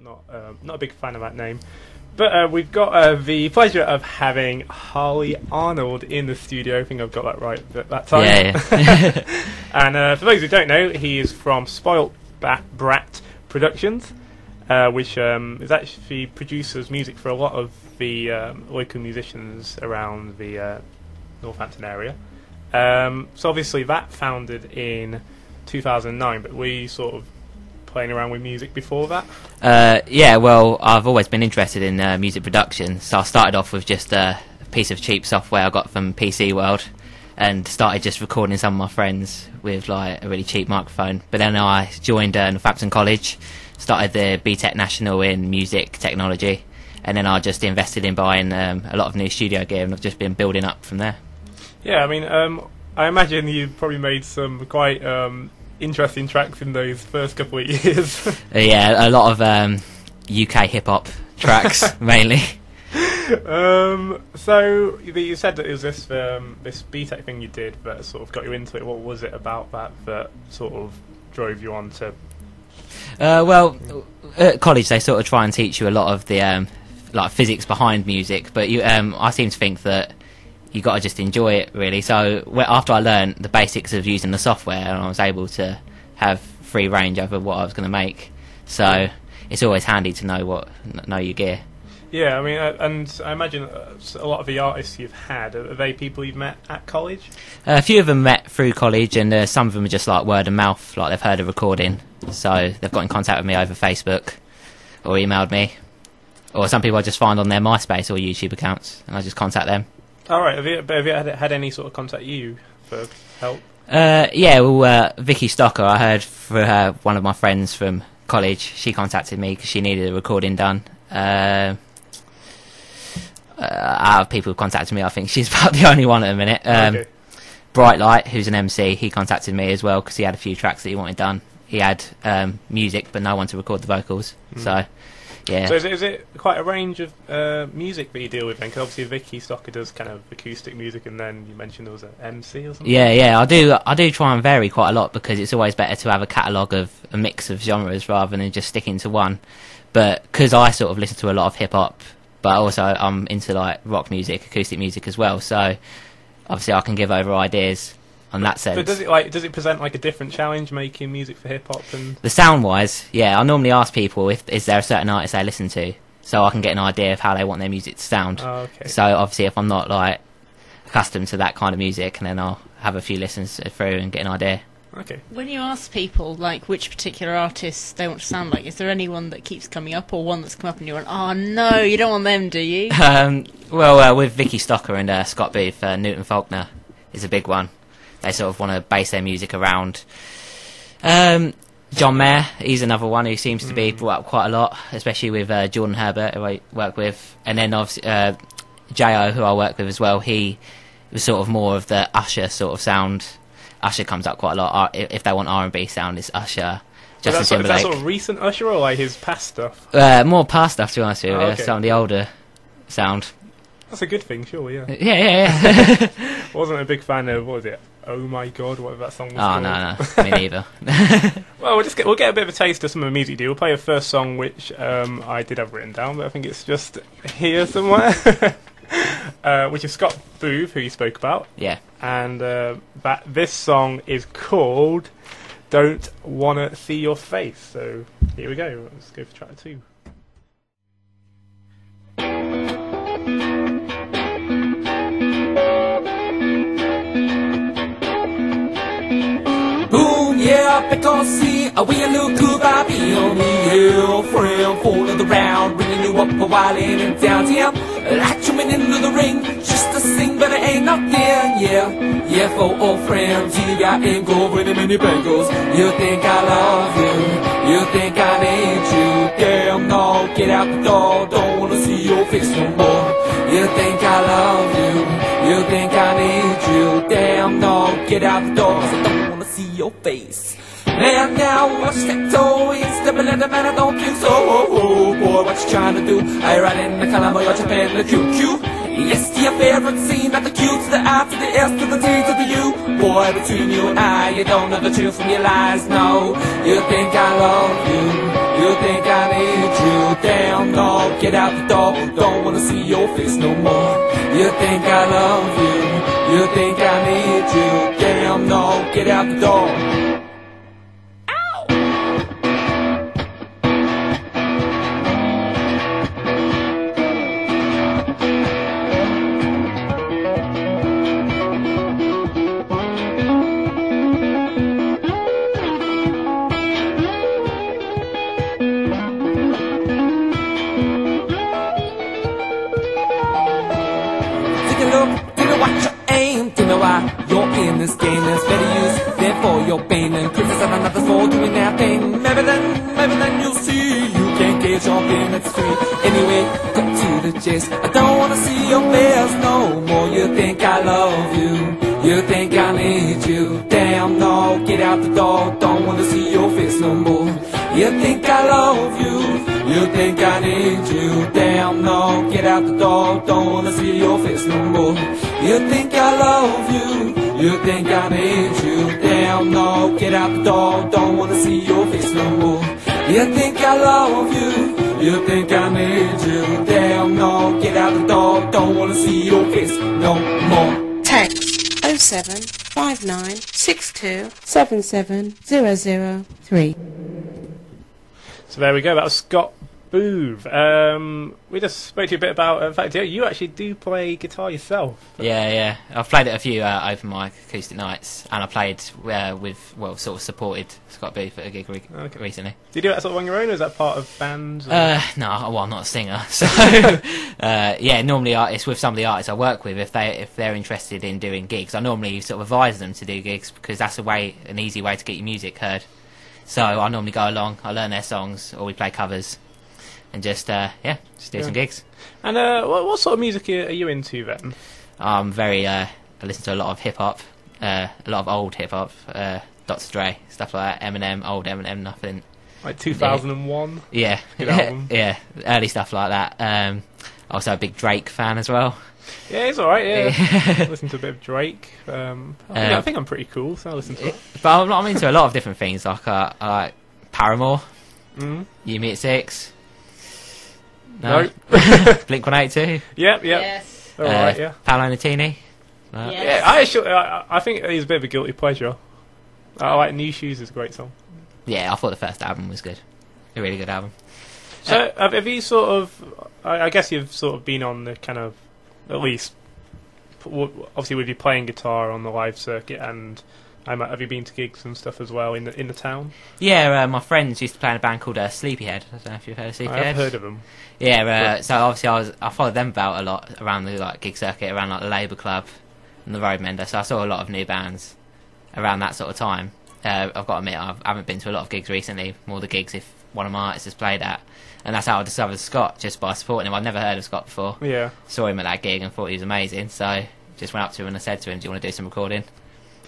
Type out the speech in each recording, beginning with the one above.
not a big fan of that name. But we've got the pleasure of having Harley Arnold in the studio. I think I've got that right at that time. Yeah. And for those who don't know, he is from Spoilt Brat Productions, which is actually produces music for a lot of the local musicians around the Northampton area. So obviously that founded in 2009, but we sort of playing around with music before that? Yeah, well, I've always been interested in music production, so I started off with just a piece of cheap software I got from PC World and started just recording some of my friends with like a really cheap microphone. But then I joined Northampton College, started the BTEC National in Music Technology, and then I just invested in buying a lot of new studio gear, and I've just been building up from there. Yeah, I mean, I imagine you probably made some quite interesting tracks in those first couple of years. Yeah, a lot of UK hip-hop tracks, mainly. So you said that it was this BTEC thing you did that sort of got you into it. What was it about that sort of drove you on to... Well, at college they sort of try and teach you a lot of the like physics behind music, but I seem to think that you got to just enjoy it, really. So after I learned the basics of using the software, and I was able to have free range over what I was going to make, so it's always handy to know your gear. Yeah, I mean, and I imagine a lot of the artists you've had, are they people you've met at college? A few of them met through college, and some of them are just like word of mouth, like they've heard a recording, so they've got in contact with me over Facebook or emailed me, or some people I just find on their MySpace or YouTube accounts, and I just contact them. All right. Have you had any sort of contact you for help? Yeah, well, Vickii Stocker, I heard for one of my friends from college. She contacted me because she needed a recording done. Out of people who contacted me, I think she's about the only one at the minute. Okay. Bright Light, who's an MC, he contacted me as well because he had a few tracks that he wanted done. He had music, but no one to record the vocals. So. Yeah. So is it quite a range of music that you deal with then? Because obviously Vickii Stocker does kind of acoustic music, and then you mentioned there was an MC or something. Yeah, I do try and vary quite a lot because it's always better to have a catalogue of a mix of genres rather than just sticking to one. But because I sort of listen to a lot of hip hop, but also I'm into like rock music, acoustic music as well. So obviously I can give over ideas on that sense. But does it present like a different challenge making music for hip hop and the sound wise? Yeah, I normally ask people is there a certain artist they listen to, so I can get an idea of how they want their music to sound. Oh, okay. So obviously if I'm not like accustomed to that kind of music, and then I'll have a few listens through and get an idea. Okay. When you ask people like which particular artists they want to sound like, is there anyone that keeps coming up, or one that's come up and you're like, oh no, you don't want them, do you? Well, with Vickii Stocker and Scott Booth, Newton Faulkner is a big one. They sort of want to base their music around. John Mayer, he's another one who seems to be brought up quite a lot, especially with Jordan Herbert, who I work with. And then obviously J.O., who I work with as well, he was sort of more of the Usher sort of sound. Usher comes up quite a lot. If they want R&B sound, it's Usher. Justin Timberlake. Is that sort of recent Usher or like his past stuff? More past stuff, to be honest with you. Okay. Some of the older sound. That's a good thing, sure, yeah. Yeah. Wasn't a big fan of, what was it? Oh My God, whatever that song was called. No, me neither. Well, we'll get a bit of a taste of some of the music you do. We'll play a first song, which I did have written down, but I think it's just here somewhere. Which is Scott Booth, who you spoke about. Yeah. And this song is called Don't Wanna See Your Face. So here we go. Let's go for track 2. Yeah, because see, we look good by being on me, yeah, friend, falling around, bringing you up a while in downtown, like jumping into the ring, just to sing, but it ain't nothing, yeah, for old friends, you got ain't go with the many bangles, you think I love you, you think I need you, damn no, get out the door, don't wanna see your face no more, you think I love you, you think I need you, damn no, get out the door, so don't wanna see your face. Man, now watch that toe, you stepping in the man, I don't think so. Oh, boy, what you trying to do? I ride in the Colombo, you're Japan, the QQ. Yes to your favorite scene, not the Q to the I to the S to the T to the U. Boy, between you and I, you don't know the truth from your lies, no. You think I love you, you think I need you. Damn, no, get out the door, don't wanna see your face no more. You think I love you, you think I need you. Damn, no, get out the door. This game is better use, therefore you're pain and criticize another for doing their thing. Maybe then you'll see you can't gauge your pain, it's free. Anyway, cut to the chase. I don't wanna see your face no more. You think I love you, you think I need you. Damn, no, get out the door, don't wanna see your face no more. You think I love you, you think I need you. Damn, no, get out the door, don't wanna see your face no more. You think I love you, you think I need you. Damn, no, get out the door, don't wanna see your face no more. You think I love you, you think I need you. Damn, no, get out the door, don't wanna see your face no more. Text 07596277003. So there we go, that was Scott Booth. We just spoke to you a bit about the fact you actually do play guitar yourself. Yeah. I've played at a few open mic acoustic nights, and I played sort of supported Scott Booth at a gig recently. Do you do that sort of on your own, or is that part of bands? Or? No, well, I'm not a singer, so normally it's with some of the artists I work with. If they're interested in doing gigs, I normally sort of advise them to do gigs because that's an easy way to get your music heard. So I normally go along, I learn their songs, or we play covers, and just do some gigs. And what sort of music are you into then? I'm I listen to a lot of hip hop, a lot of old hip hop, Dr. Dre, stuff like that, Eminem, old Eminem, nothing. Like 2001? Yeah. Good album. Yeah, early stuff like that. Also a big Drake fan as well. Yeah, he's alright, yeah. Listen to a bit of Drake. I think I'm pretty cool, so I listen to it. But I'm into a lot of different things, like I like Paramore, U-Me-at-6. No. Blink-182. Yep. Yes. Alright, yeah. Paolo Nutini. Yes. Yeah, I think he's a bit of a guilty pleasure. I like New Shoes is a great song. Yeah, I thought the first album was good. A really good album. So, have you sort of... I guess you've sort of been on the kind of... At least, obviously, with you playing guitar on the live circuit, and have you been to gigs and stuff as well in the town? Yeah, my friends used to play in a band called Sleepyhead. I don't know if you've heard of Sleepyhead. I've heard of them. Yeah, so obviously I followed them about a lot around the gig circuit, around the Labour Club and the Roadmender. So I saw a lot of new bands around that sort of time. I've got to admit, I haven't been to a lot of gigs recently. More the gigs if one of my artists has played at. And that's how I discovered Scott, just by supporting him. I'd never heard of Scott before. Yeah. Saw him at that gig and thought he was amazing, so just went up to him and I said to him, do you want to do some recording?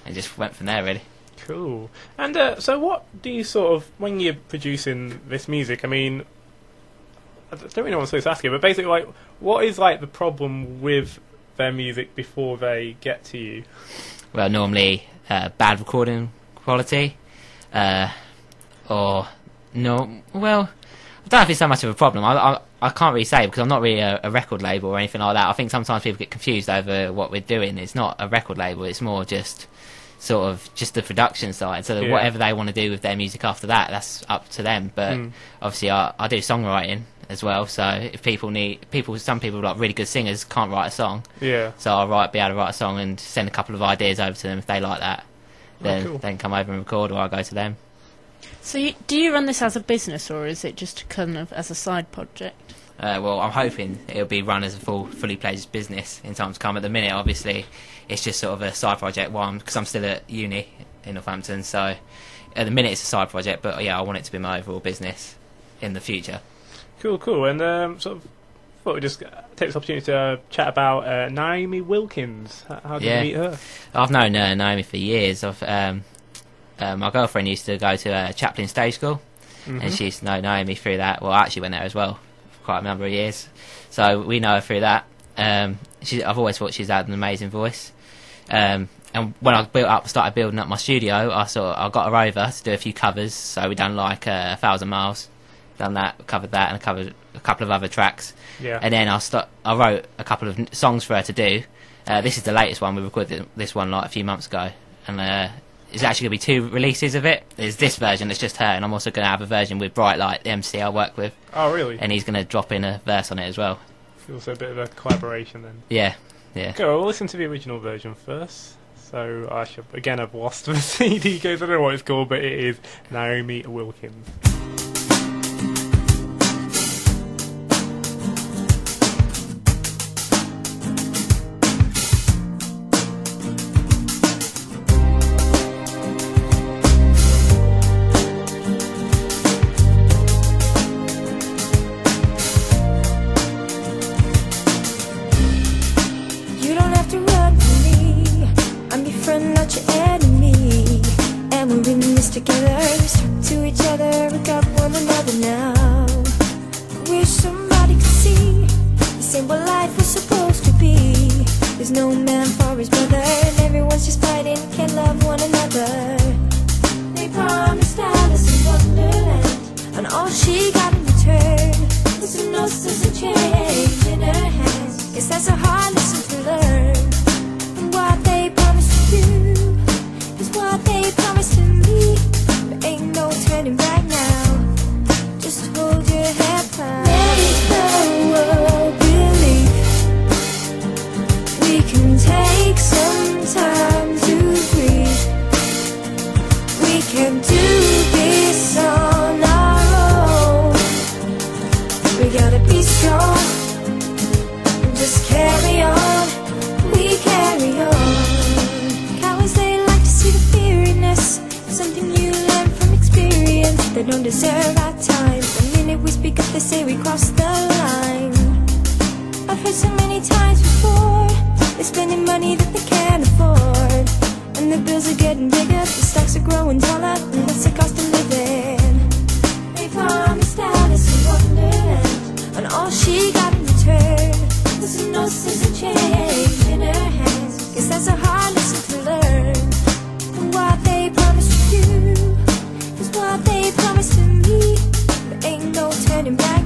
And just went from there, really. Cool. And so what do you sort of, when you're producing this music, I mean, I don't really know what I'm supposed to ask you, but basically, like, what is, like, the problem with their music before they get to you? Well, normally, bad recording quality, or no, well... I don't know if it's so much of a problem. I can't really say because I'm not really a record label or anything like that. I think sometimes people get confused over what we're doing. It's not a record label. It's more just sort of just the production side. So whatever they want to do with their music after that, that's up to them. But obviously I do songwriting as well. So if some people like really good singers can't write a song. Yeah. So I'll be able to write a song and send a couple of ideas over to them if they like that. Then come over and record, or I'll go to them. So do you run this as a business, or is it just kind of as a side project? Well, I'm hoping it'll be run as a fully fledged business in time to come. At the minute, obviously, it's just sort of a side project. Because I'm still at uni in Northampton, so at the minute it's a side project. But yeah, I want it to be my overall business in the future. Cool. And sort of thought we'd just take this opportunity to chat about Naomi Wilkins. How did you meet her? I've known Naomi for years. My girlfriend used to go to Chaplin Stage School, and she used to know Naomi through that. Well, I actually went there as well for quite a number of years, so we know her through that. I've always thought she's had an amazing voice. And when I started building up my studio, I got her over to do a few covers. So we done like 1,000 Miles, done that, covered that, and covered a couple of other tracks. Yeah. And then I wrote a couple of songs for her to do. This is the latest one. We recorded this one like a few months ago, and there's actually going to be 2 releases of it. There's this version that's just her, and I'm also going to have a version with Bright Light, the MC I work with. Oh, really? And he's going to drop in a verse on it as well. It's also a bit of a collaboration then. Yeah. Okay, well, we'll listen to the original version first. So I should, again, I've lost the CD case. I don't know what it's called, but it is Naomi Wilkins. Together, stuck to each other, we got one another now. I wish somebody could see this ain't what life was supposed to be. There's no man for his brother, and everyone's just fighting, can't love one another. They promised Alice in Wonderland, and all she got in return was some notes and change in her hands. Guess that's a hard lesson to learn. And what they promised to you is what they promised to me. Ain't no turning back now. Just hold your head high. Let it go, believe we can take some time to breathe. We can do this on our own. We gotta be strong and just carry on. We carry on. Cowards, they like to see the fear in us. Something you learn from experience. They don't deserve our time. The minute we speak up, they say we crossed the line. I've heard so many times before, they're spending money that they can't afford, and the bills are getting bigger, the stocks are growing taller, and that's the cost of living. They promised Alice in Wonderland, and all she got in return was some notes and change in her hands. Guess that's a hard lesson to learn. And what they promised to you is what they promised to me. There ain't no turning back.